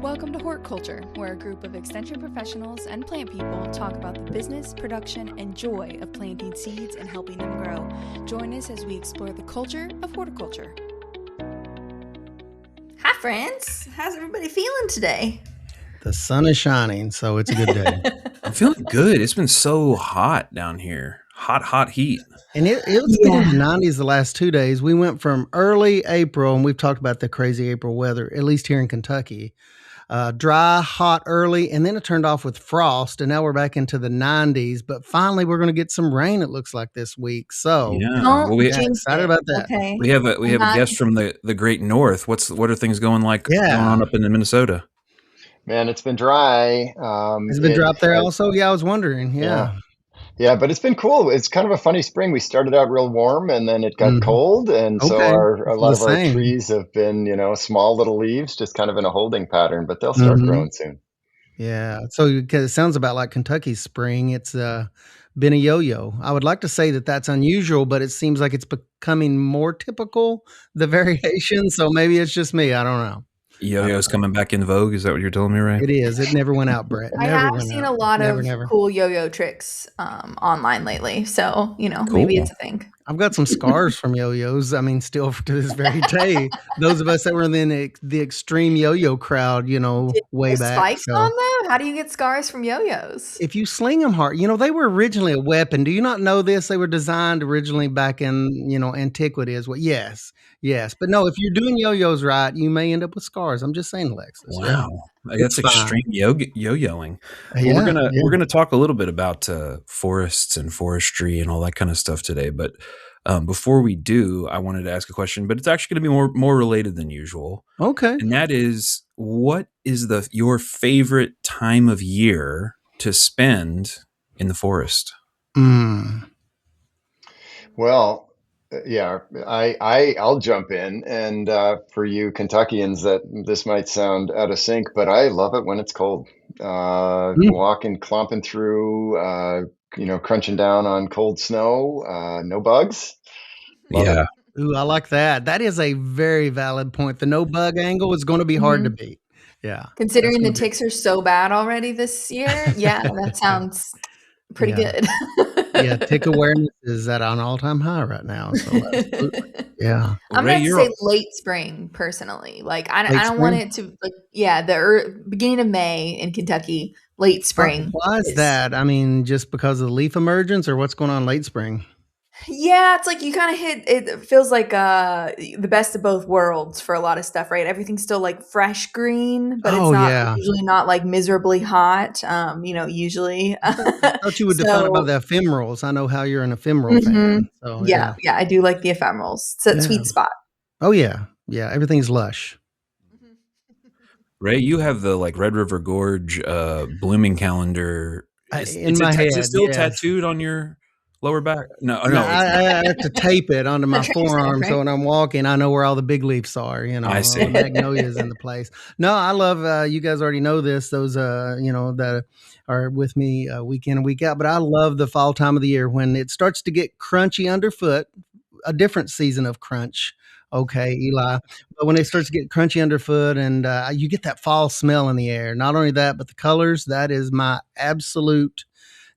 Welcome to Hort Culture, where a group of extension professionals and plant people talk about the business, production, and joy of planting seeds and helping them grow. Join us as we explore the culture of horticulture. Hi, friends. How's everybody feeling today? The sun is shining, so it's a good day. I'm feeling good. It's been so hot down here. Hot heat. And it's been in the 90s the last 2 days. We went from early April, and we've talked about the crazy April weather, at least here in Kentucky. Dry, hot early, and then it turned off with frost, and now we're back into the 90s. But finally, we're going to get some rain, it looks like, this week. So we're excited about that. Okay. We have a guest from the great north. What are things going going on up in Minnesota? Man, it's been dry. It's been dry up there also? Yeah, I was wondering. Yeah, but it's been cool. It's kind of a funny spring. We started out real warm and then it got cold. And so a lot of our trees have been, small little leaves, just kind of in a holding pattern, but they'll start growing soon. Yeah. So because it sounds about like Kentucky's spring, it's been a yo-yo. I would like to say that that's unusual, but it seems like it's becoming more typical, the variation. So maybe it's just me. I don't know. Yo-yo's coming back in vogue. Is that what you're telling me, Ray? It is. It never went out, Brett. I have seen a lot of cool yo-yo tricks online lately. So, maybe it's a thing. I've got some scars from yo-yos. I mean, still to this very day. Those of us that were in the extreme yo-yo crowd, way back. Spikes on them? How do you get scars from yo-yos? If you sling them hard, they were originally a weapon. Do you not know this? They were designed originally back in, antiquity as well. Yes. But no, if you're doing yo-yos right, you may end up with scars. I'm just saying, Alexis. Wow. That's extreme yo-yoing. Well, we're gonna talk a little bit about forests and forestry and all that kind of stuff today. But before we do, I wanted to ask a question, but it's actually going to be more related than usual. Okay. And that is, what is your favorite time of year to spend in the forest? Well, I'll jump in, and for you Kentuckians, that this might sound out of sync, but I love it when it's cold. Walking, clomping through, crunching down on cold snow, no bugs. Love it. Ooh, I like that. That is a very valid point. The no bug angle is going to be hard to beat. Yeah. Considering the ticks are so bad already this year, that sounds pretty good. Tick awareness is at an all-time high right now. So I'm going to say late spring personally. Like I don't want it to the beginning of May in Kentucky, late spring. Why is that? I mean, just because of the leaf emergence, or what's going on late spring? Yeah, it's like you kind of it feels like the best of both worlds for a lot of stuff, right? Everything's still like fresh green, but it's not usually not like miserably hot. Usually. I thought you would define it by the ephemerals. I know how you're an ephemeral fan. So, yeah, I do like the ephemerals. It's a sweet spot. Oh yeah, everything's lush. Ray, you have the Red River Gorge blooming calendar. In my head, is it still tattooed on your lower back? No. I have to tape it onto my forearm, so when I'm walking, I know where all the big leaves are. I see. The magnolias in the place. No, I love. You guys already know this. Those, that are with me week in and week out. But I love the fall time of the year when it starts to get crunchy underfoot. A different season of crunch. Okay, Eli. But when it starts to get crunchy underfoot, and you get that fall smell in the air. Not only that, but the colors. That is my absolute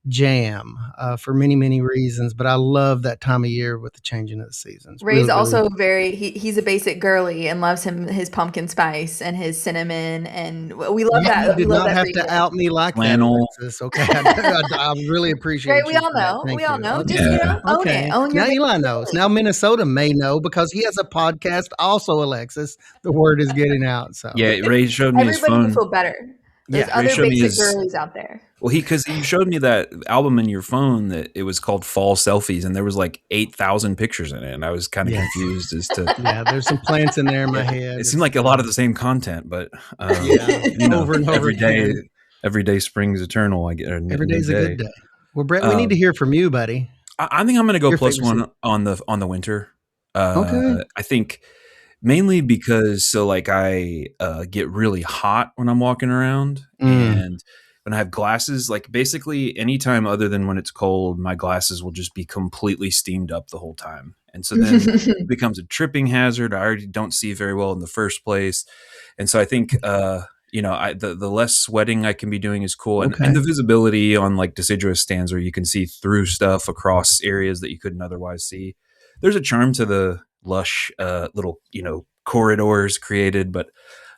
jam for many, many reasons, but I love that time of year with the changing of the seasons. Ray's also he's a basic girly and loves his pumpkin spice and his cinnamon, and we love that. You did not have to out me like flannel. That. Okay, I really appreciate it. We all know. We all know. Just own it. Own your. Now Eli knows. Now Minnesota may know because he has a podcast. Also, Alexis, the word is getting out. So Ray showed me his phone. Everybody will feel better. There's other basic girlies out there. Well, because you showed me that album in your phone that it was called Fall Selfies, and there was 8,000 pictures in it, and I was kind of confused as to. There's some plants in there in my head. It seemed like a lot of the same content, but over and over again. Every day springs eternal. Every day's a good day. Well, Brett, we need to hear from you, buddy. I think I'm going to go +1 on the winter. Okay. I think. Mainly because I get really hot when I'm walking around, and when I have glasses, basically anytime other than when it's cold, my glasses will just be completely steamed up the whole time. And so then it becomes a tripping hazard. I already don't see very well in the first place. And so I think the less sweating I can be doing is cool. And the visibility on like deciduous stands where you can see through stuff across areas that you couldn't otherwise see. There's a charm to the lush little, corridors created, but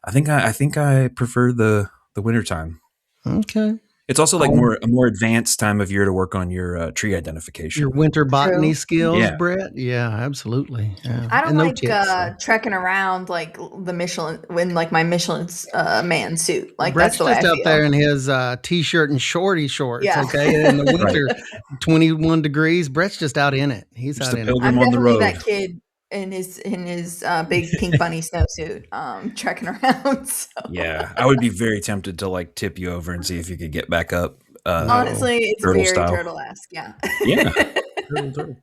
I think I prefer the wintertime. Okay. It's also like a more advanced time of year to work on your tree identification. Your winter botany skills, yeah. Brett? Yeah, absolutely. Yeah. I don't like trekking around like the Michelin in like my Michelin's man suit. Like Brett's that's the way just I out feel. there in his t-shirt and shorty shorts. Yeah. Okay, in the winter, 21 degrees. Brett's just out in it. He's just out in it. I'm definitely that kid in his big pink bunny snowsuit, trekking around. So. Yeah, I would be very tempted to like tip you over and see if you could get back up. Honestly, it's very turtle-esque. Yeah. Yeah. Turtle.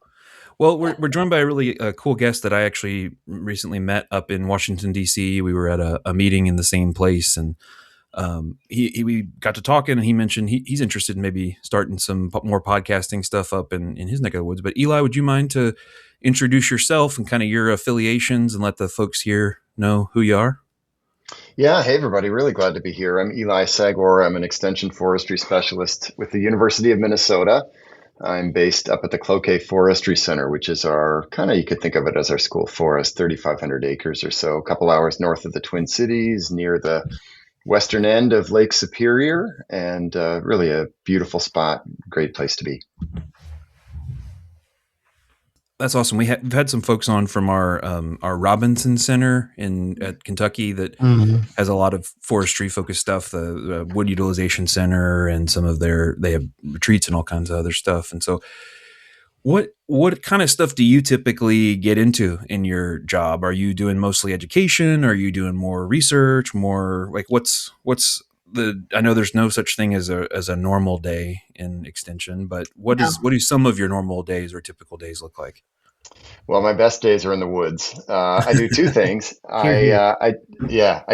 Well, we're joined by a really cool guest that I actually recently met up in Washington D.C. We were at a meeting in the same place, and we got to talking, and he mentioned he's interested in maybe starting some more podcasting stuff up in his neck of the woods. But Eli, would you mind to introduce yourself and kind of your affiliations and let the folks here know who you are? Yeah. Hey, everybody. Really glad to be here. I'm Eli Sagor. I'm an extension forestry specialist with the University of Minnesota. I'm based up at the Cloquet Forestry Center, which is our you could think of it as our school forest, 3,500 acres or so, a couple hours north of the Twin Cities, near the western end of Lake Superior, and really a beautiful spot, great place to be. That's awesome. We've had some folks on from our Robinson Center at Kentucky that has a lot of forestry focused stuff. The Wood Utilization Center and some of they have retreats and all kinds of other stuff. And so, what kind of stuff do you typically get into in your job? Are you doing mostly education? Are you doing more research? More like what's I know there's no such thing as a normal day in extension, but what do some of your normal days or typical days look like? Well, my best days are in the woods. I do two things. I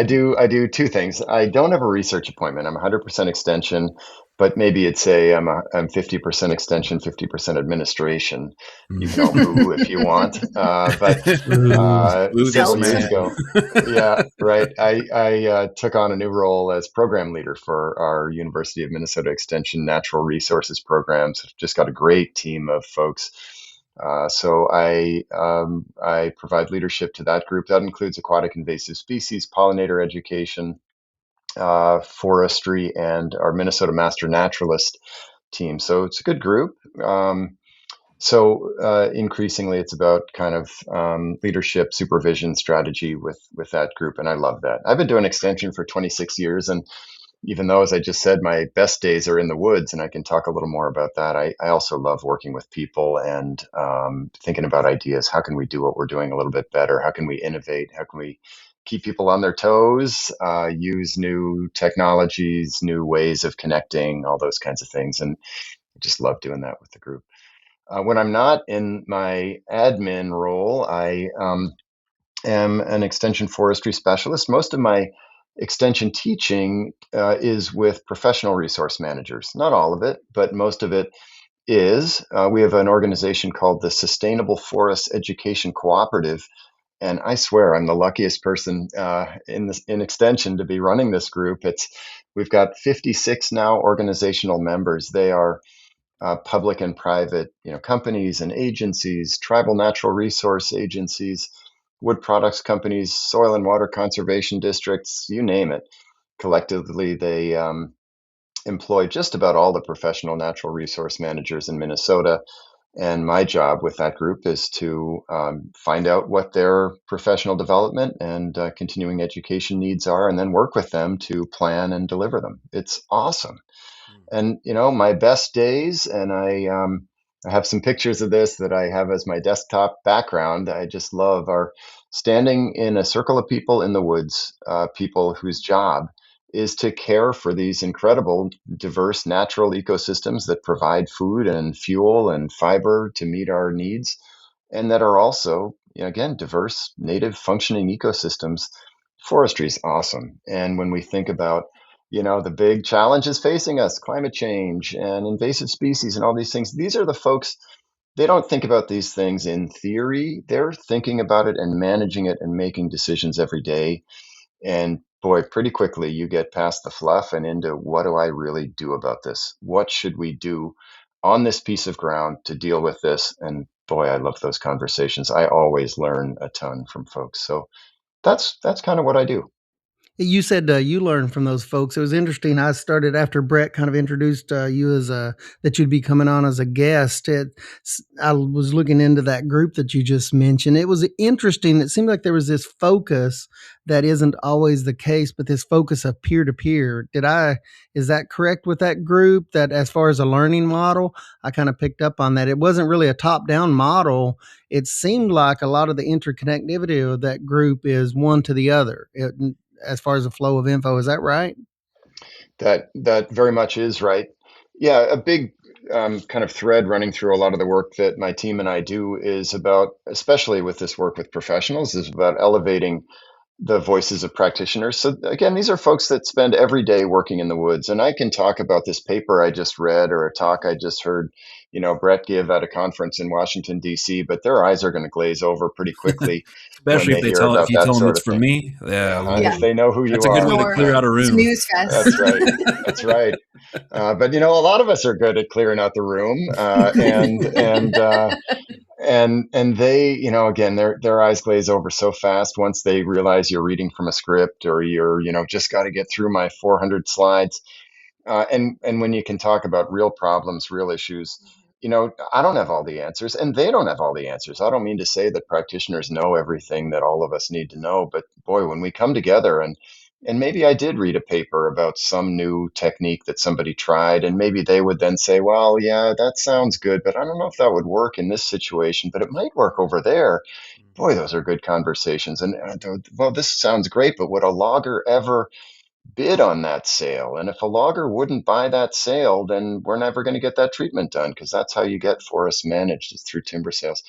do two things. I don't have a research appointment. I'm 100% extension, but maybe it's I'm 50% extension, 50% administration. You can all boo if you want. But several years ago, yeah, right. I took on a new role as program leader for our University of Minnesota Extension Natural Resources programs. Just got a great team of folks. So I provide leadership to that group. That includes aquatic invasive species, pollinator education, forestry, and our Minnesota Master Naturalist team. So it's a good group. So increasingly, it's about kind of leadership, supervision, strategy with that group, and I love that. I've been doing extension for 26 years, and even though, as I just said, my best days are in the woods, and I can talk a little more about that, I also love working with people and thinking about ideas. How can we do what we're doing a little bit better? How can we innovate? How can we keep people on their toes, use new technologies, new ways of connecting, all those kinds of things. And I just love doing that with the group. When I'm not in my admin role, I am an extension forestry specialist. Most of my extension teaching is with professional resource managers. Not all of it, but most of it is. We have an organization called the Sustainable Forest Education Cooperative, and I swear I'm the luckiest person in extension to be running this group. We've got 56 now organizational members. They are public and private, companies and agencies, tribal natural resource agencies, wood products companies, soil and water conservation districts, you name it. Collectively, they employ just about all the professional natural resource managers in Minnesota. And my job with that group is to find out what their professional development and continuing education needs are, and then work with them to plan and deliver them. It's awesome. And my best days, and I have some pictures of this that I have as my desktop background. I just love are standing in a circle of people in the woods, people whose job is to care for these incredible, diverse natural ecosystems that provide food and fuel and fiber to meet our needs, and that are also, again, diverse, native, functioning ecosystems. Forestry is awesome. And when we think about the big challenges facing us, climate change and invasive species and all these things, these are the folks, they don't think about these things in theory. They're thinking about it and managing it and making decisions every day and boy, pretty quickly you get past the fluff and into what do I really do about this? What should we do on this piece of ground to deal with this? And boy, I love those conversations. I always learn a ton from folks. So that's kind of what I do. You said you learned from those folks. It was interesting. I started after Brett kind of introduced you as that you'd be coming on as a guest. I was looking into that group that you just mentioned. It was interesting. It seemed like there was this focus that isn't always the case, but this focus of peer to peer. Is that correct with that group? That as far as a learning model, I kind of picked up on that. It wasn't really a top down model. It seemed like a lot of the interconnectivity of that group is one to the other. As far as the flow of info. Is that right? That very much is right. Yeah, a big kind of thread running through a lot of the work that my team and I do is about, especially with this work with professionals, is about elevating the voices of practitioners. So again, these are folks that spend every day working in the woods. And I can talk about this paper I just read or a talk I just heard, Brett give at a conference in Washington, D.C., but their eyes are going to glaze over pretty quickly when Especially they hear if about you that tell them sort it's of for thing. me. Yeah. If they know who you That's are. a good way to clear out a room. Snooze fest. That's right. That's right. But a lot of us are good at clearing out the room, and they, again, their eyes glaze over so fast once they realize you're reading from a script or you're, just got to get through my 400 slides. And when you can talk about real problems, real issues, I don't have all the answers, and they don't have all the answers. I don't mean to say that practitioners know everything that all of us need to know, but boy, when we come together and maybe I did read a paper about some new technique that somebody tried, and maybe they would then say, well, yeah, that sounds good, but I don't know if that would work in this situation, but it might work over there. Boy, those are good conversations. And well, this sounds great, but would a logger ever bid on that sale? And if a logger wouldn't buy that sale, then we're never going to get that treatment done, because that's how you get forests managed, is through timber sales.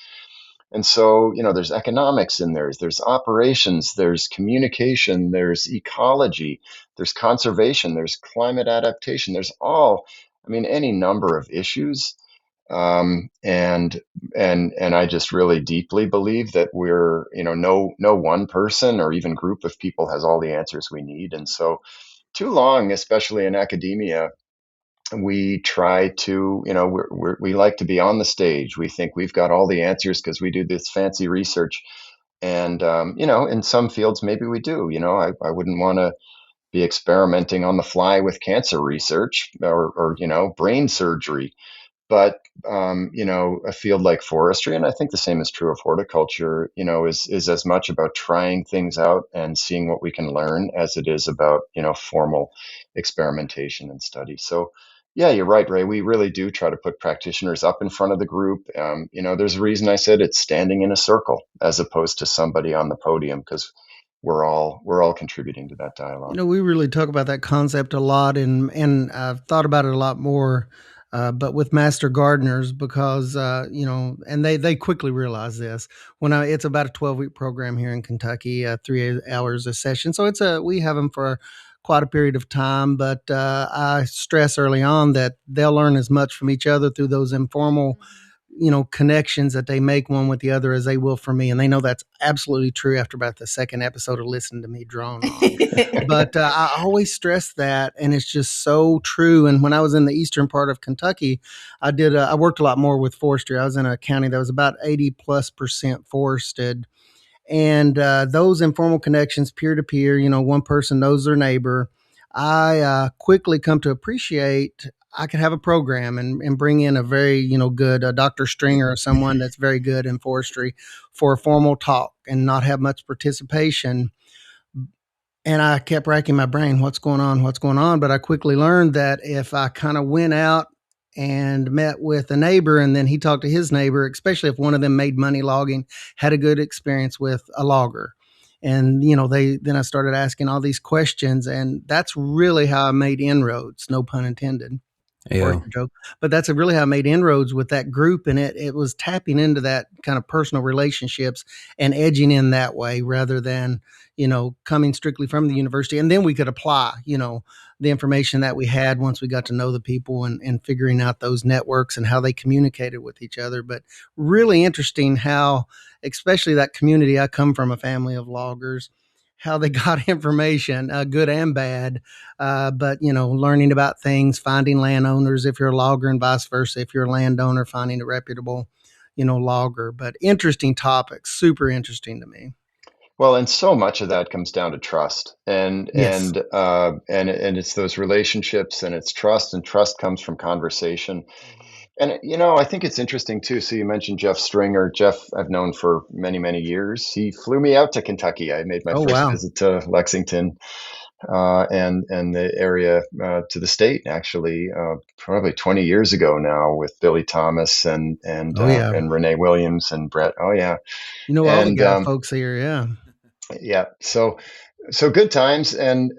And so, there's economics in there's operations, there's communication, there's ecology, there's conservation, there's climate adaptation, any number of issues. And I just really deeply believe that we're, no one person or even group of people has all the answers we need. And so too long, especially in academia, we try to, we like to be on the stage. We think we've got all the answers because we do this fancy research. And, in some fields, maybe we do. I wouldn't want to be experimenting on the fly with cancer research or brain surgery. But a field like forestry, and I think the same is true of horticulture, is as much about trying things out and seeing what we can learn as it is about formal experimentation and study. So, yeah, you're right, Ray. We really do try to put practitioners up in front of the group. There's a reason I said it's standing in a circle as opposed to somebody on the podium, because we're all contributing to that dialogue. We really talk about that concept a lot, and I've thought about it a lot more. But with master gardeners, because and they quickly realize this. It's about a 12-week program here in Kentucky, 3 hours a session, so we have them for quite a period of time. But I stress early on that they'll learn as much from each other through those informal connections that they make one with the other as they will from me. And they know that's absolutely true after about the second episode of listening to me drone on. But I always stress that, and it's just so true. And when I was in the eastern part of Kentucky, I worked a lot more with forestry. I was in a county that was about 80+% forested. And those informal connections, peer to peer, one person knows their neighbor. I quickly come to appreciate I could have a program and bring in a very, good Dr. Stringer or someone that's very good in forestry for a formal talk and not have much participation. And I kept racking my brain, what's going on? But I quickly learned that if I kind of went out and met with a neighbor and then he talked to his neighbor, especially if one of them made money logging, had a good experience with a logger. And, then I started asking all these questions, and that's really how I made inroads, no pun intended. Yeah. Joke. But that's really how I made inroads with that group. And it was tapping into that kind of personal relationships and edging in that way rather than, coming strictly from the university. And then we could apply, the information that we had once we got to know the people and figuring out those networks and how they communicated with each other. But really interesting how, especially that community, I come from a family of loggers, how they got information, good and bad. But, learning about things, finding landowners, if you're a logger, and vice versa, if you're a landowner, finding a reputable, logger. But interesting topics, super interesting to me. Well, and so much of that comes down to trust, Yes. and it's those relationships, and it's trust, and trust comes from conversation. And I think it's interesting too. So you mentioned Jeff Stringer. Jeff, I've known for many, many years. He flew me out to Kentucky. I made my Oh, first wow. visit to Lexington, and the area, to the state, actually, probably 20 years ago now, with Billy Thomas Oh, yeah. and Renee Williams and Brett. Oh yeah, All the and guy folks here. Yeah. yeah. So good times, and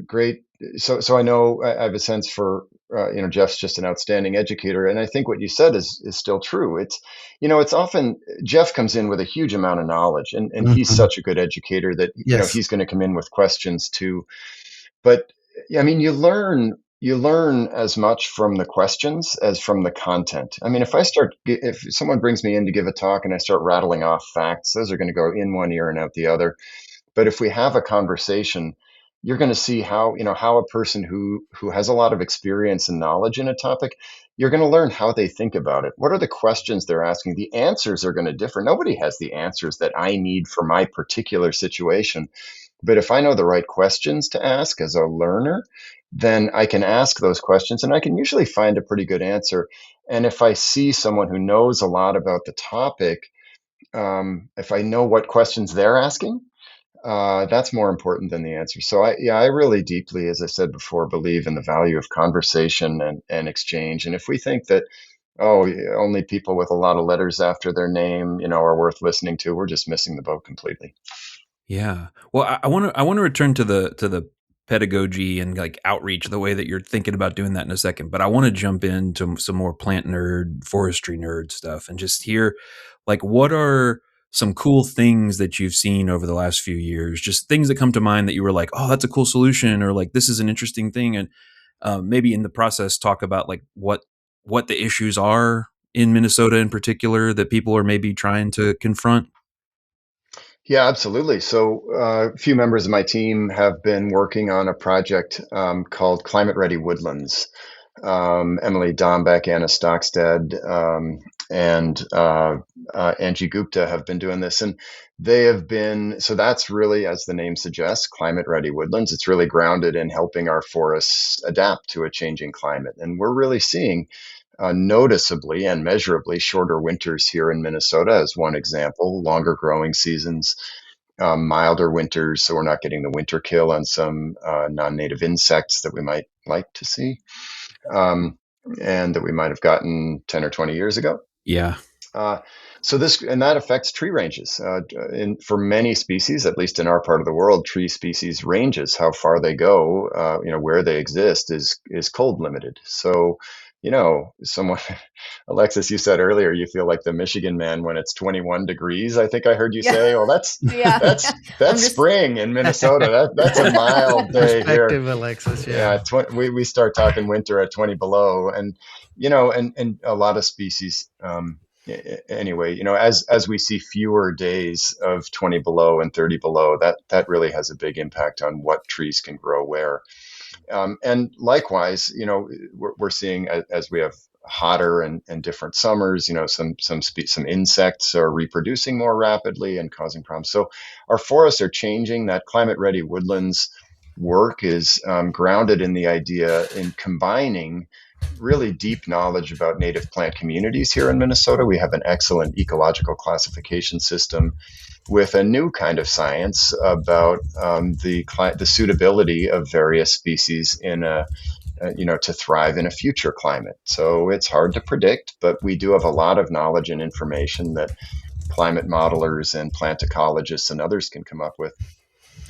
great. So I know, I have a sense for, Jeff's just an outstanding educator, and I think what you said is still true. It's often Jeff comes in with a huge amount of knowledge, and he's Mhm. such a good educator that Yes. he's going to come in with questions too. But I mean, you learn as much from the questions as from the content. I mean, if someone brings me in to give a talk and I start rattling off facts, those are going to go in one ear and out the other. But if we have a conversation, you're going to see how a person who has a lot of experience and knowledge in a topic, you're going to learn how they think about it. What are the questions they're asking? The answers are going to differ. Nobody has the answers that I need for my particular situation. But if I know the right questions to ask as a learner, then I can ask those questions and I can usually find a pretty good answer. And if I see someone who knows a lot about the topic, if I know what questions they're asking, that's more important than the answer. So I really deeply, as I said before, believe in the value of conversation and exchange. And if we think that, oh, only people with a lot of letters after their name, are worth listening to, we're just missing the boat completely. Yeah. Well, I want to return to the pedagogy and like outreach, the way that you're thinking about doing that in a second. But I want to jump into some more plant nerd, forestry nerd stuff, and just hear like what are some cool things that you've seen over the last few years, just things that come to mind that you were like, oh, that's a cool solution, or like this is an interesting thing, and maybe in the process talk about like what the issues are in Minnesota in particular that people are maybe trying to confront. Yeah, absolutely. So, a few members of my team have been working on a project, called Climate Ready Woodlands. Emily Dombeck, Anna Stockstead, and Angie Gupta have been doing this, and they have been. So that's really, as the name suggests, climate ready woodlands. It's really grounded in helping our forests adapt to a changing climate, and we're really seeing, noticeably and measurably shorter winters here in Minnesota, as one example, longer growing seasons, milder winters, so we're not getting the winter kill on some non-native insects that we might like to see, um, and that we might have gotten 10 or 20 years ago. Yeah. Uh, and that affects tree ranges. For many species, at least in our part of the world, tree species ranges, how far they go, where they exist is cold limited. So, someone, Alexis, you said earlier, you feel like the Michigan man when it's 21 degrees. I think I heard you say, "Oh, that's Yeah. that's that's spring in Minnesota. That's a mild day here." Perspective, Alexis. Yeah, Yeah. we start talking winter at 20 below, and a lot of species. Anyway, as we see fewer days of 20 below and 30 below, that really has a big impact on what trees can grow where. And likewise, we're seeing, as we have hotter and different summers, some insects are reproducing more rapidly and causing problems. So our forests are changing. That climate ready woodlands work is, grounded in the idea in combining really deep knowledge about native plant communities here in Minnesota. We have an excellent ecological classification system with a new kind of science about, the suitability of various species to thrive in a future climate. So it's hard to predict, but we do have a lot of knowledge and information that climate modelers and plant ecologists and others can come up with.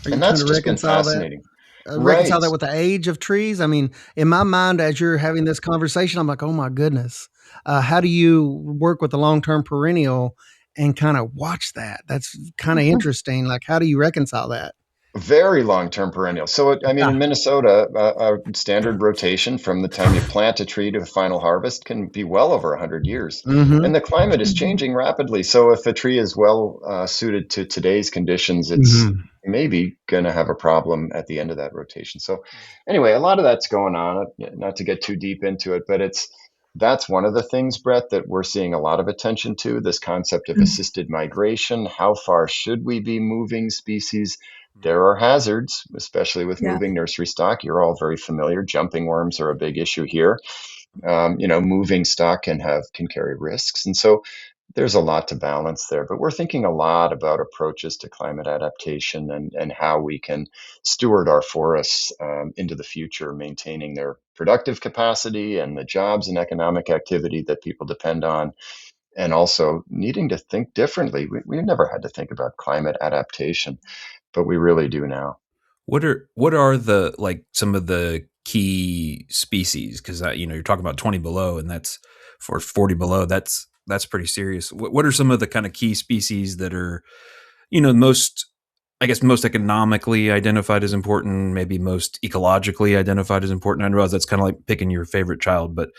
Are you And trying that's to just been reconcile that? fascinating. Reconcile Right. that with the age of trees? I mean, in my mind, as you're having this conversation, I'm like, oh my goodness. How do you work with the long term perennial and kind of watch that? That's kind of interesting. Like, how do you reconcile that? Very long-term perennial. So, I mean, in Minnesota, a standard rotation from the time you plant a tree to final harvest can be well over 100 years. And the climate is changing rapidly. So if a tree is well suited to today's conditions, it's maybe going to have a problem at the end of that rotation. So anyway, a lot of that's going on, not to get too deep into it, but that's one of the things, Brett, that we're seeing a lot of attention to, this concept of assisted migration. How far should we be moving species? There are hazards, especially with moving nursery stock. You're all very familiar. Jumping worms are a big issue here. Moving stock can carry risks. And so there's a lot to balance there. But we're thinking a lot about approaches to climate adaptation and how we can steward our forests into the future, maintaining their productive capacity and the jobs and economic activity that people depend on, and also needing to think differently. We've never had to think about climate adaptation, but we really do now. What are the, like, some of the key species? Because you're talking about 20 below, and that's for 40 below. That's pretty serious. What are some of the kind of key species that are, most economically identified as important, maybe most ecologically identified as important? I realize that's kind of like picking your favorite child, but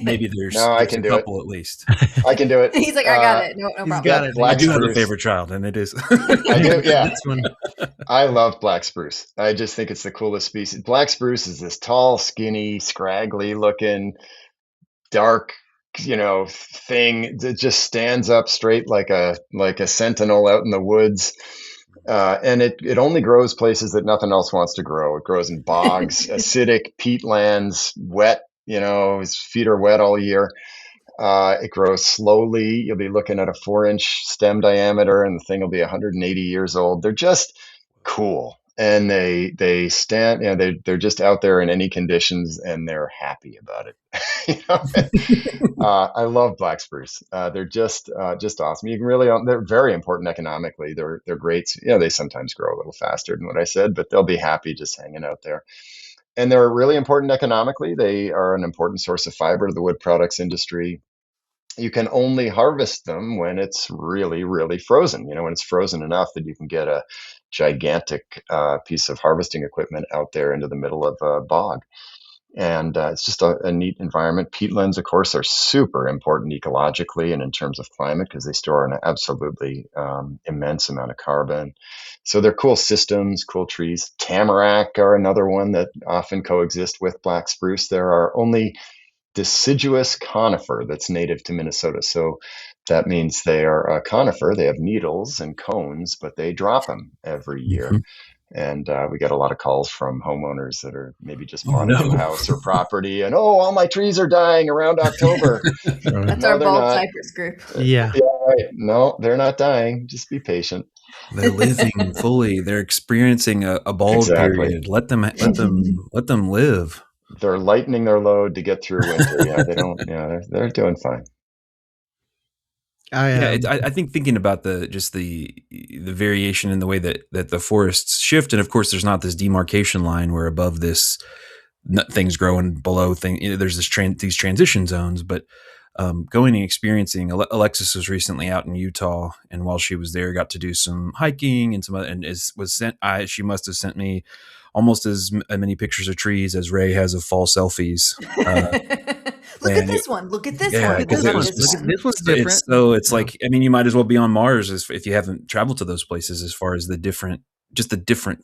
maybe there's, no, there's a couple at least. I can do it. He's like, I got it. No problem. Got it. I do have a favorite child, and it is. I do, yeah. This one. I love black spruce. I just think it's the coolest species. Black spruce is this tall, skinny, scraggly looking, dark, thing that just stands up straight like a sentinel out in the woods. And it only grows places that nothing else wants to grow. It grows in bogs, acidic peatlands, wet, his feet are wet all year. It grows slowly. You'll be looking at a 4-inch stem diameter, and the thing will be 180 years old. They're just cool. And they stand, they're just out there in any conditions, and they're happy about it. I love black spruce. They're just awesome. You can really, they're very important economically. They're great. They sometimes grow a little faster than what I said, but they'll be happy just hanging out there. And they're really important economically. They are an important source of fiber to the wood products industry. You can only harvest them when it's really, really frozen. When it's frozen enough that you can get a gigantic piece of harvesting equipment out there into the middle of a bog. And it's just a neat environment. Peatlands, of course, are super important ecologically and in terms of climate, because they store an absolutely immense amount of carbon. So they're cool systems, cool trees. Tamarack are another one that often coexist with black spruce. There are only deciduous conifer that's native to Minnesota. So that means they are a conifer. They have needles and cones, but they drop them every year. Mm-hmm. And we get a lot of calls from homeowners that are maybe just bought a new house or property, and all my trees are dying around October. That's our bald cypress group. Yeah. Right. No, they're not dying. Just be patient. They're living fully. They're experiencing a bald period. Let them live. They're lightening their load to get through winter. Yeah, they don't. Yeah, they're doing fine. I think thinking about the variation in the way that the forests shift, and of course there's not this demarcation line where above this things grow and below there's these transition zones. But going and experiencing, Alexis was recently out in Utah, and while she was there, got to do some hiking and she must have sent me almost as many pictures of trees as Ray has of fall selfies. Look at this one. Look at this one. Look at this one's different. It's like, you might as well be on Mars if you haven't traveled to those places, as far as the different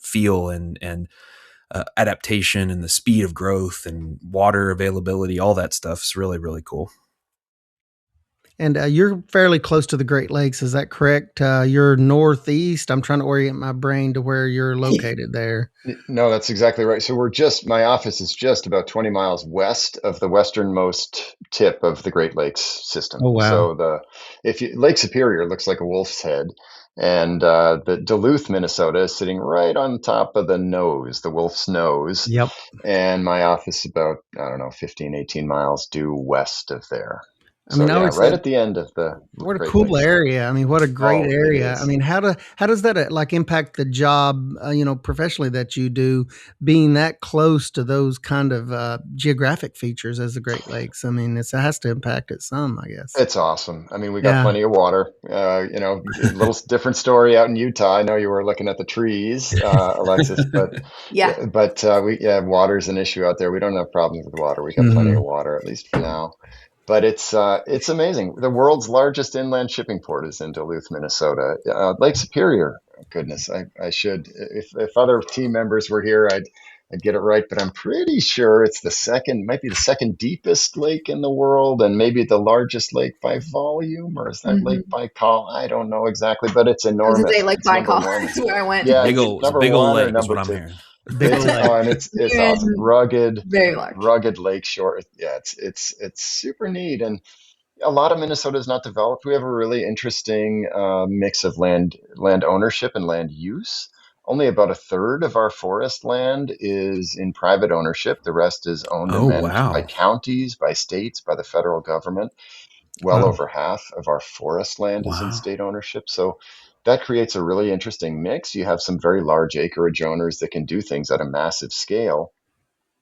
feel and adaptation and the speed of growth and water availability. All that stuff is really, really cool. And you're fairly close to the Great Lakes, is that correct? You're northeast. I'm trying to orient my brain to where you're located there. No, that's exactly right. So my office is just about 20 miles west of the westernmost tip of the Great Lakes system. Oh, wow. So Lake Superior looks like a wolf's head, and the Duluth, Minnesota is sitting right on top of the wolf's nose. Yep. And my office is about, 15, 18 miles due west of there. I mean, I always right said, at the end of the what a Great cool Lakes. area. I mean, what a great area. I mean, how does that like impact the job, professionally that you do, being that close to those kind of geographic features as the Great Lakes? I mean, it has to impact it some, I guess. It's awesome. I mean, we got plenty of water. A little different story out in Utah. I know you were looking at the trees, Alexis, but water's an issue out there. We don't have problems with water. We got plenty of water, at least for now. But it's amazing. The world's largest inland shipping port is in Duluth, Minnesota. Lake Superior. Goodness, I should. If other team members were here, I'd get it right. But I'm pretty sure it's might be the second deepest lake in the world, and maybe the largest lake by volume, or is that Lake Baikal? I don't know exactly, but it's enormous. I was gonna say Lake Baikal. That's where I went. Yeah, big old lake is what I'm hearing. And it's awesome. Rugged, very large. Rugged lakeshore. Yeah, it's super neat. And a lot of Minnesota is not developed. We have a really interesting mix of land ownership and land use. Only about a third of our forest land is in private ownership. The rest is owned and managed by counties, by states, by the federal government. Well over half of our forest land is in state ownership. So that creates a really interesting mix. You have some very large acreage owners that can do things at a massive scale.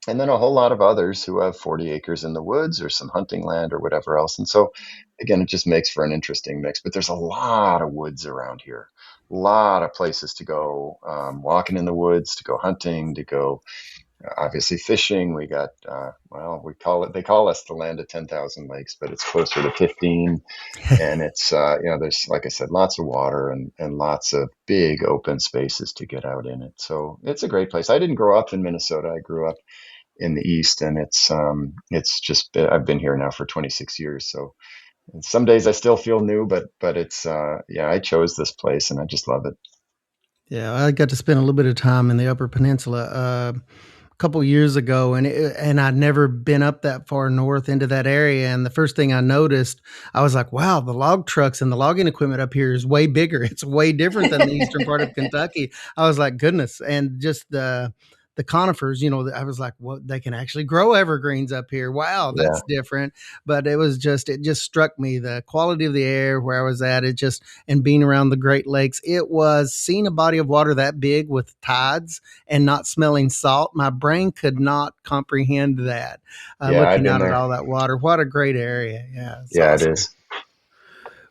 And then a whole lot of others who have 40 acres in the woods or some hunting land or whatever else. And so, again, it just makes for an interesting mix. But there's a lot of woods around here, a lot of places to go walking in the woods, to go hunting, to go obviously fishing. We got, they call us the land of 10,000 lakes, but it's closer to 15. And it's, there's, like I said, lots of water and lots of big open spaces to get out in it. So it's a great place. I didn't grow up in Minnesota. I grew up in the East, and it's just, I've been here now for 26 years. So some days I still feel new, but it's, I chose this place and I just love it. Yeah. I got to spend a little bit of time in the Upper Peninsula, a couple years ago, and I'd never been up that far north into that area. And the first thing I noticed, I was like, wow, the log trucks and the logging equipment up here is way bigger. It's way different than the eastern part of Kentucky. I was like, goodness. And just the conifers, I was like, well, they can actually grow evergreens up here. Wow, that's different. But it just struck me, the quality of the air where I was at, and being around the Great Lakes, it was seeing a body of water that big with tides and not smelling salt. My brain could not comprehend that. Looking out at all that water. What a great area. Yeah. Awesome. It is.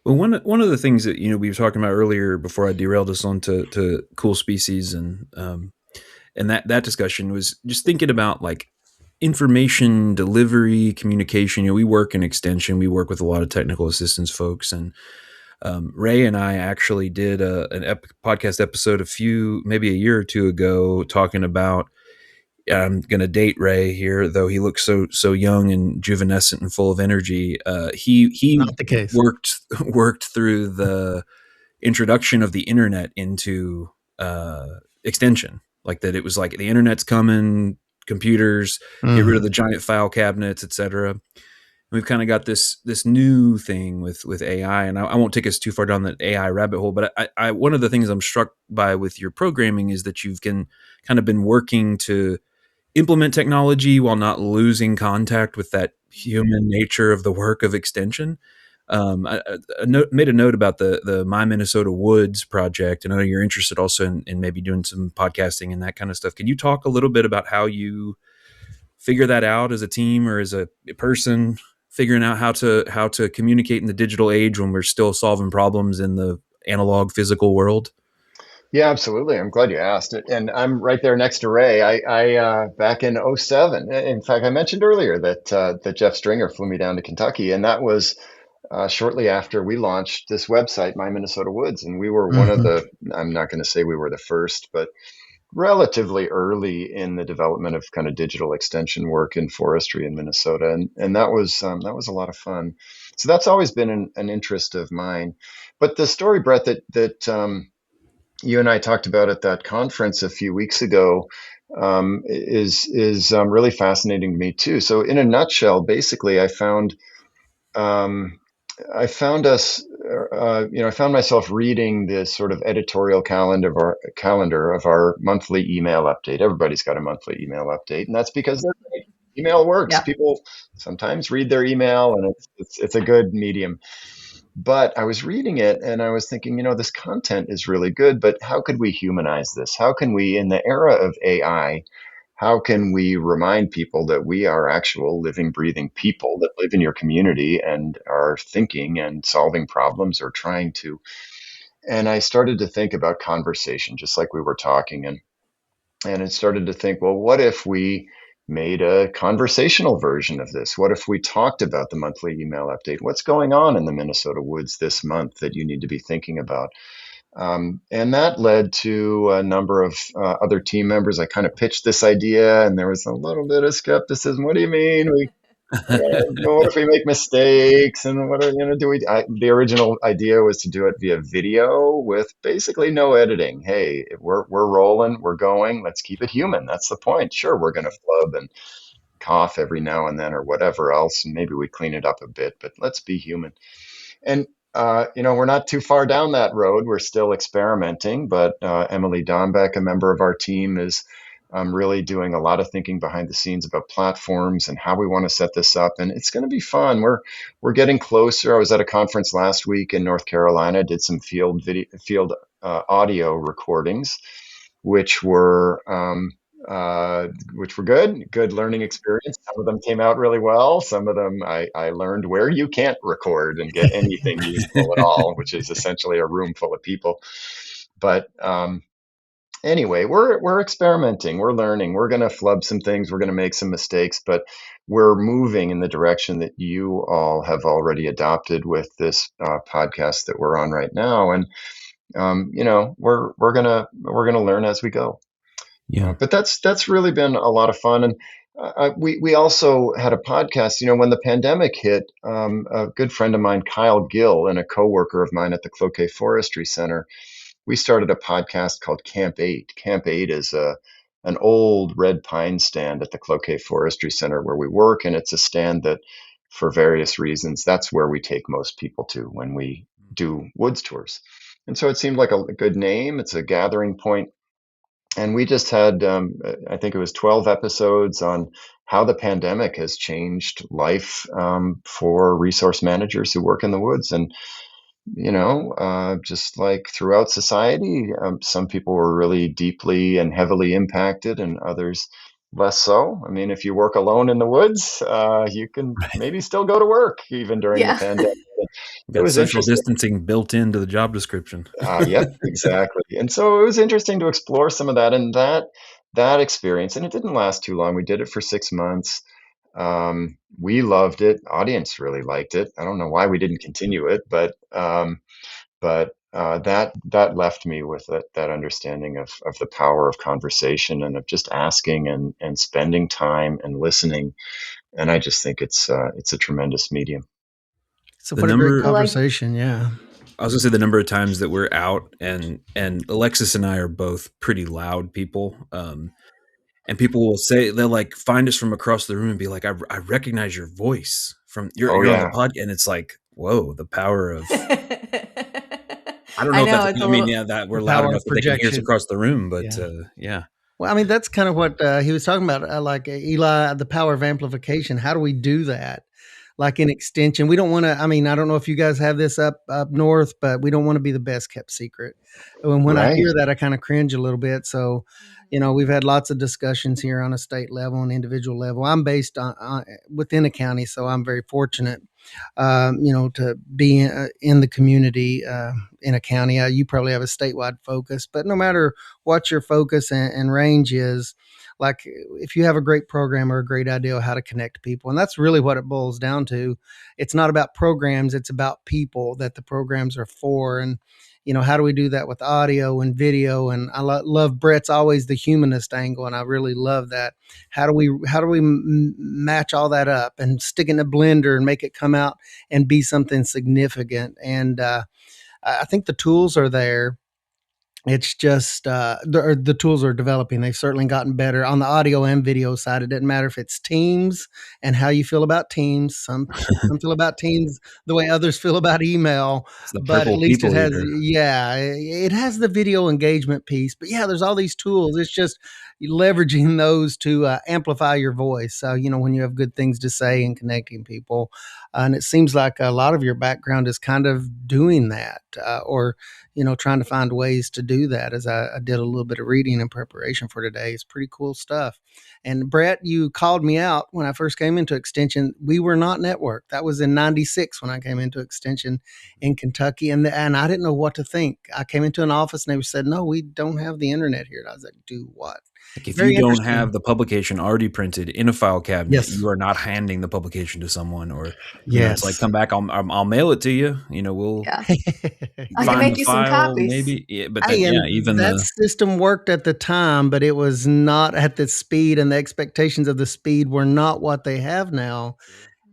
Well, one of the things that, we were talking about earlier before I derailed us onto cool species and that discussion was just thinking about like information delivery, communication. We work in extension. We work with a lot of technical assistance folks. And Ray and I actually did an podcast episode maybe a year or two ago, talking about, I'm going to date Ray here, though he looks so young and juvenescent and full of energy. He not the case. worked through the introduction of the internet into extension. Like that, it was like the internet's coming, computers, get rid of the giant file cabinets, etc. We've kind of got this new thing with AI, and I won't take us too far down that AI rabbit hole. But I one of the things I'm struck by with your programming is that you've kind of been working to implement technology while not losing contact with that human nature of the work of extension. I made a note about the My Minnesota Woods project, and I know you're interested also in maybe doing some podcasting and that kind of stuff. Can you talk a little bit about how you figure that out as a team or as a person, figuring out how to communicate in the digital age when we're still solving problems in the analog physical world? Yeah, absolutely. I'm glad you asked it. And I'm right there next to Ray. I back in 2007. In fact, I mentioned earlier that Jeff Stringer flew me down to Kentucky, and that was shortly after we launched this website, My Minnesota Woods. And we were one of I'm not going to say we were the first, but relatively early in the development of kind of digital extension work in forestry in Minnesota. And that was a lot of fun. So that's always been an interest of mine. But the story, Brett, that you and I talked about at that conference a few weeks ago is really fascinating to me too. So in a nutshell, basically, I found myself reading this sort of editorial calendar of our monthly email update. Everybody's got a monthly email update, and that's because email works. Yeah. People sometimes read their email, and it's a good medium. But I was reading it and I was thinking, this content is really good, but how could we humanize this? How can we, in the era of AI, how can we remind people that we are actual living, breathing people that live in your community and are thinking and solving problems or trying to? And I started to think about conversation, just like we were talking, and it started to think, well, what if we made a conversational version of this? What if we talked about the monthly email update? What's going on in the Minnesota woods this month that you need to be thinking about? And that led to a number of other team members. I kind of pitched this idea, and there was a little bit of skepticism. What do you mean? What if we make mistakes? And what are do we? The original idea was to do it via video with basically no editing. Hey, we're rolling, we're going. Let's keep it human. That's the point. Sure, we're going to flub and cough every now and then or whatever else, and maybe we clean it up a bit. But let's be human. And we're not too far down that road. We're still experimenting, but Emily Dombeck, a member of our team, is really doing a lot of thinking behind the scenes about platforms and how we want to set this up. And it's going to be fun. We're getting closer. I was at a conference last week in North Carolina, did some field audio recordings, which were good learning experience. Some of them came out really well. Some of them I learned where you can't record and get anything useful at all, which is essentially a room full of people. But anyway, we're experimenting, we're learning, we're going to flub some things, we're going to make some mistakes, but we're moving in the direction that you all have already adopted with this podcast that we're on right now. And we're gonna learn as we go. Yeah. But that's really been a lot of fun. And we also had a podcast, when the pandemic hit, a good friend of mine, Kyle Gill, and a coworker of mine at the Cloquet Forestry Center, we started a podcast called Camp 8. Camp 8 is an old red pine stand at the Cloquet Forestry Center where we work. And it's a stand that, for various reasons, that's where we take most people to when we do woods tours. And so it seemed like a good name. It's a gathering point. And we just had, I think it was 12 episodes on how the pandemic has changed life for resource managers who work in the woods. And, just like throughout society, some people were really deeply and heavily impacted and others less so. I mean, if you work alone in the woods, you can maybe still go to work even during the pandemic. Got social distancing built into the job description. Yep, exactly. And so it was interesting to explore some of that, and that experience. And it didn't last too long. We did it for 6 months. We loved it. Audience really liked it. I don't know why we didn't continue it, but that left me with that understanding of the power of conversation and of just asking and spending time and listening. And I just think it's a tremendous medium. So what a great conversation. Yeah. I was gonna say the number of times that we're out and Alexis and I are both pretty loud people. And people will say, they'll like find us from across the room and be like, I recognize your voice from you're on the podcast. And it's like, whoa, the power of, I don't know if that we're loud enough that they can hear us across the room, but yeah. Well, I mean, that's kind of what he was talking about, like Eli, the power of amplification. How do we do that? Like in extension, we don't want to, I mean, I don't know if you guys have this up north, but we don't want to be the best kept secret. And when I hear that, I kind of cringe a little bit. So, we've had lots of discussions here on a state level and individual level. I'm based on within a county, so I'm very fortunate, to be in the community in a county. You probably have a statewide focus, but no matter what your focus and range is, like if you have a great program or a great idea how to connect people, and that's really what it boils down to. It's not about programs, it's about people that the programs are for. And, how do we do that with audio and video? And I love Brett's always the humanist angle. And I really love that. How do we match all that up and stick it in a blender and make it come out and be something significant? And I think the tools are there. It's just the tools are developing. They've certainly gotten better on the audio and video side. It doesn't matter if it's Teams and how you feel about Teams. Some feel about Teams the way others feel about email, It's the but at purple least it people has, eater. yeah, it has the video engagement piece. But yeah, there's all these tools. It's just leveraging those to amplify your voice. So, when you have good things to say and connecting people. And it seems like a lot of your background is kind of doing that, or trying to find ways to do that, as I did a little bit of reading in preparation for today. It's pretty cool stuff. And Brett, you called me out when I first came into Extension. We were not networked. That was in 96 when I came into Extension in Kentucky. And I didn't know what to think. I came into an office and they said, no, we don't have the internet here. And I was like, do what? Like if Very you don't interesting. have the publication already printed in a file cabinet, Yes. you are not handing the publication to someone, or Yes. it's like, come back, I'll mail it to you. We'll Yeah. I can find make the you some file, copies. maybe. Yeah, but Hey, then, and even that system worked at the time, but it was not at the speed, and the expectations of the speed were not what they have now.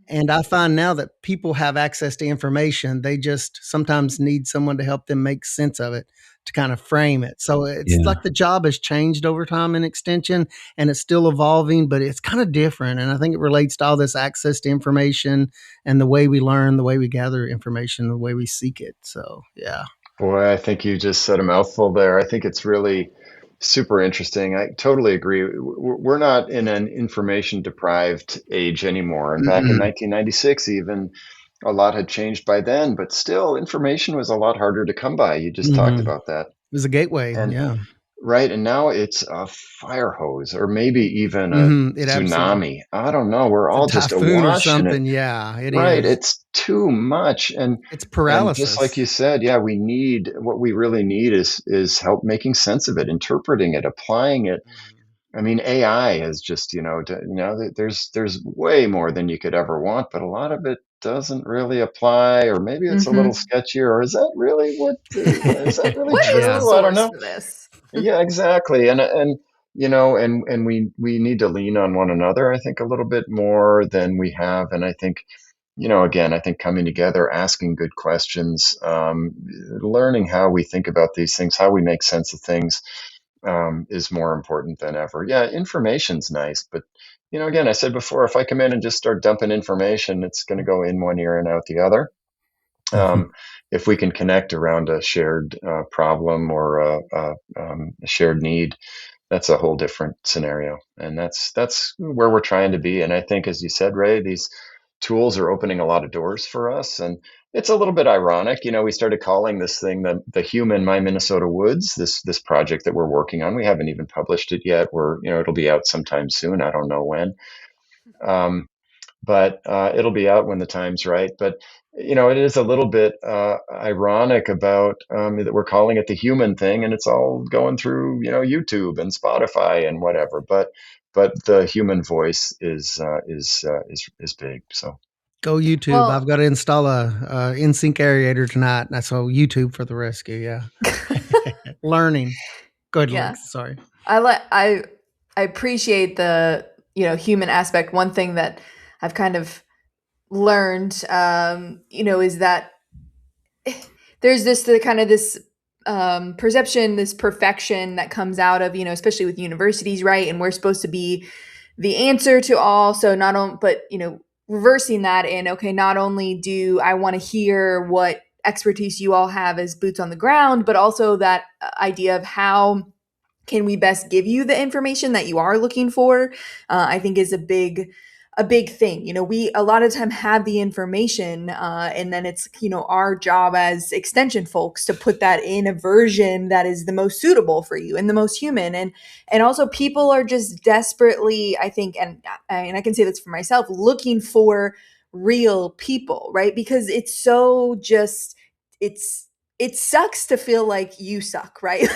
And I find now that people have access to information. They just sometimes need someone to help them make sense of it, to kind of frame it. So it's like the job has changed over time in Extension, and it's still evolving, but it's kind of different. And I think it relates to all this access to information and the way we learn, the way we gather information, the way we seek it. So, yeah. Boy, I think you just said a mouthful there. I think it's really super interesting. I totally agree. We're not in an information deprived age anymore. And back in Mm-mm. 1996, even a lot had changed by then, but still information was a lot harder to come by. You just talked Mm-hmm. about that. It was a gateway. And Yeah. right, and now it's a fire hose or maybe even a Mm-hmm. It absolutely. tsunami. I don't know. We're It's a all just typhoon or awash in it. something. Yeah, it Right, is. it's too much, It's and just like paralysis. you said, yeah, what we really need is help making sense of it, interpreting it, applying it. I mean, AI is just, there's way more than you could ever want, but a lot of it doesn't really apply, or maybe it's a little Mm-hmm. sketchier, or is that really is that really What is the Yeah. true? I don't source know. for this? Yeah, exactly. And we need to lean on one another, I think, a little bit more than we have. And I think, again, I think coming together, asking good questions, learning how we think about these things, how we make sense of things, is more important than ever. Yeah, information's nice, but again, I said before, if I come in and just start dumping information, it's going to go in one ear and out the other. If we can connect around a shared problem or a shared need, that's a whole different scenario, and that's where we're trying to be. And I think, as you said, Ray, these tools are opening a lot of doors for us, and it's a little bit ironic. We started calling this thing the Human My Minnesota Woods. This project that we're working on, we haven't even published it yet. It'll be out sometime soon. I don't know when. Um, but it'll be out when the time's right. But it is a little bit ironic about that we're calling it the human thing, and it's all going through YouTube and Spotify and whatever. But the human voice is big. So Go YouTube. I've Well, got to install a in-sync aerator tonight. And so YouTube for the rescue. Yeah. Learning. Go ahead, yeah. Lex. Sorry. I appreciate the human aspect. One thing that I've kind of learned, is that there's this perception, this perfection that comes out of especially with universities, right? And we're supposed to be the answer to all. So not only, but reversing that, and okay, not only do I want to hear what expertise you all have as boots on the ground, but also that idea of how can we best give you the information that you are looking for, I think is a big thing. We a lot of time have the information, and then it's our job as extension folks to put that in a version that is the most suitable for you and the most human. And also people are just desperately, I think, and I can say this for myself, looking for real people, right? Because it's so just it sucks to feel like you suck, right?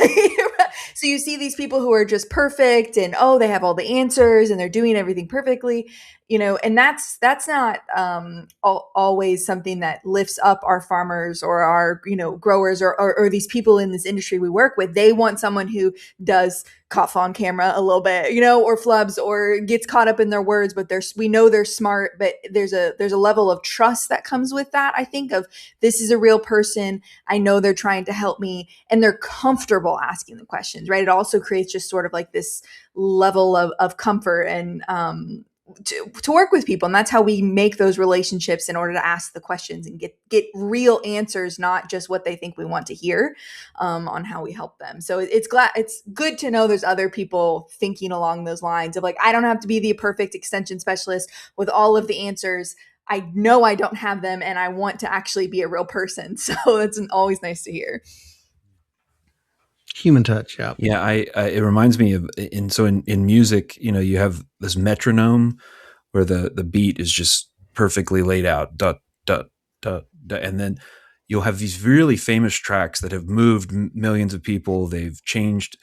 So you see these people who are just perfect and they have all the answers and they're doing everything perfectly. and that's not always something that lifts up our farmers or our, growers or these people in this industry we work with. They want someone who does cough on camera a little bit, or flubs or gets caught up in their words, but we know they're smart, but there's a level of trust that comes with that. I think of, this is a real person. I know they're trying to help me, and they're comfortable asking the questions, right? It also creates just sort of like this level of comfort and, to work with people. And that's how we make those relationships, in order to ask the questions and get real answers, not just what they think we want to hear, on how we help them. So it's good to know there's other people thinking along those lines of like, I don't have to be the perfect extension specialist with all of the answers. I know I don't have them, and I want to actually be a real person. So it's always nice to hear. Human touch. Yeah. Yeah. It reminds me of, in music, you have this metronome where the beat is just perfectly laid out, dot, dot, dot, dot, and then you'll have these really famous tracks that have moved millions of people. They've changed,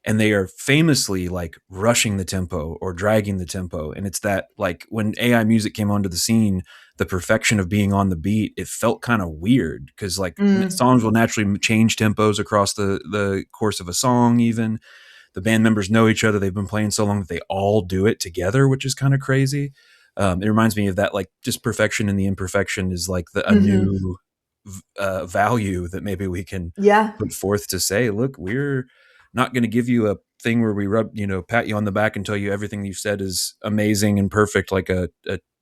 and they are famously like rushing the tempo or dragging the tempo. And it's that, like, when AI music came onto the scene, the perfection of being on the beat, it felt kind of weird because like songs will naturally change tempos across the course of a song. Even the band members know each other. They've been playing so long that they all do it together, which is kind of crazy. It reminds me of that, like, just perfection in the imperfection is like a new value that maybe we can put forth to say, look, we're not going to give you a thing where we pat you on the back and tell you everything you've said is amazing and perfect, like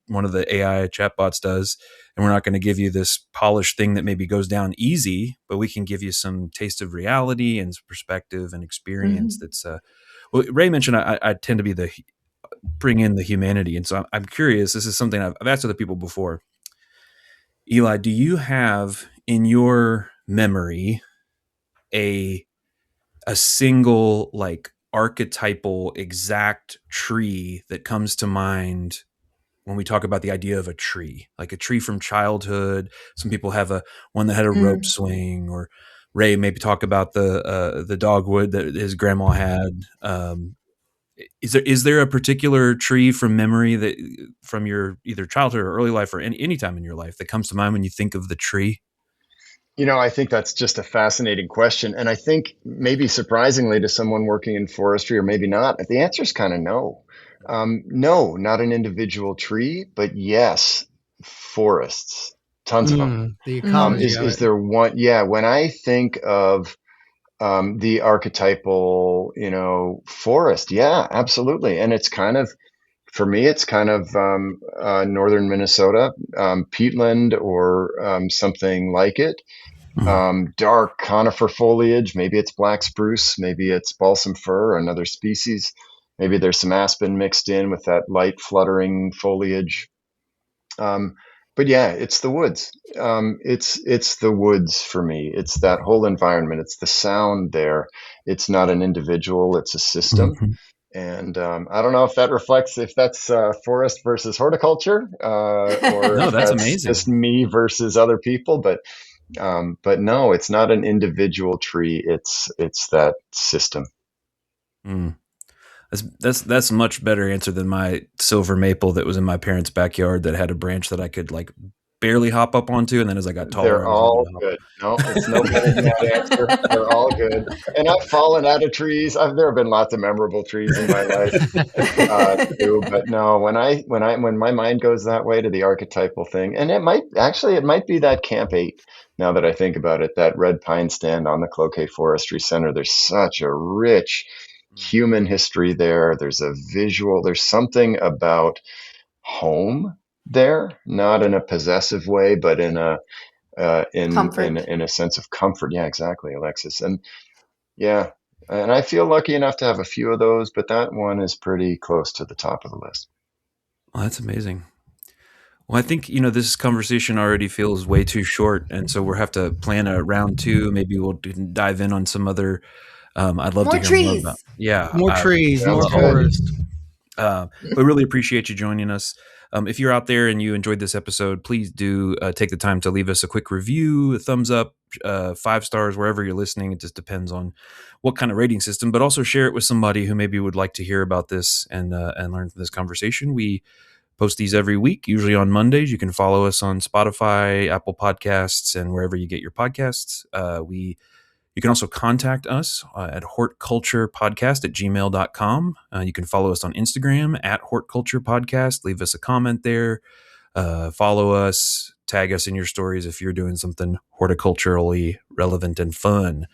one of the AI chatbots does. And we're not going to give you this polished thing that maybe goes down easy, but we can give you some taste of reality and perspective and experience. That's well, Ray mentioned I tend to be bring in the humanity. And so I'm curious, this is something I've asked other people before. Eli, do you have in your memory a single, like, archetypal exact tree that comes to mind when we talk about the idea of a tree, like a tree from childhood? Some people have one that had a rope swing, or Ray maybe talk about the dogwood that his grandma had. Is there a particular tree from memory that from your either childhood or early life or any time in your life that comes to mind when you think of the tree? I think that's just a fascinating question. And I think maybe surprisingly to someone working in forestry, or maybe not, the answer is kind of no. No, not an individual tree, but yes, forests, tons of them. The ecology is there one? Yeah, when I think of the archetypal, forest, yeah, absolutely. And it's kind of, for me, it's kind of northern Minnesota, peatland, or something like it. Dark conifer foliage. Maybe it's black spruce. Maybe it's balsam fir, another species. Maybe there's some aspen mixed in with that light fluttering foliage. But yeah, it's the woods. It's the woods for me. It's that whole environment. It's the sound there. It's not an individual. It's a system. And I don't know if that reflects, if that's forest versus horticulture, or no, that's amazing. Just me versus other people. But no, it's not an individual tree. It's that system. That's a much better answer than my silver maple that was in my parents' backyard that had a branch that I could like barely hop up onto, and then as I got taller, they're all good. No, it's no better than that answer. They're all good. And I've fallen out of trees. There have been lots of memorable trees in my life too. But no, when my mind goes that way to the archetypal thing, and it might be that Camp 8. Now that I think about it, that red pine stand on the Cloquet Forestry Center. There's such a rich human history there. There's a visual. There's something about home there, not in a possessive way, but in a in a sense of comfort. Yeah, exactly, Alexis. And yeah, and I feel lucky enough to have a few of those, but that one is pretty close to the top of the list. Well, that's amazing. Well, I think, this conversation already feels way too short, and so we'll have to plan a round 2. Maybe we'll dive in on some other. I'd love to hear more about. More trees, more forest. But really appreciate you joining us. If you're out there and you enjoyed this episode, please do take the time to leave us a quick review, a thumbs up, 5 stars, wherever you're listening. It just depends on what kind of rating system, but also share it with somebody who maybe would like to hear about this and learn from this conversation. We post these every week, usually on Mondays. You can follow us on Spotify, Apple Podcasts, and wherever you get your podcasts. You can also contact us at hortculturepodcast@gmail.com. You can follow us on Instagram at hortculturepodcast. Leave us a comment there. Follow us, tag us in your stories if you're doing something horticulturally relevant and fun.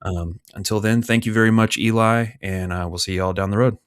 Until then, thank you very much, Eli, and we'll see you all down the road.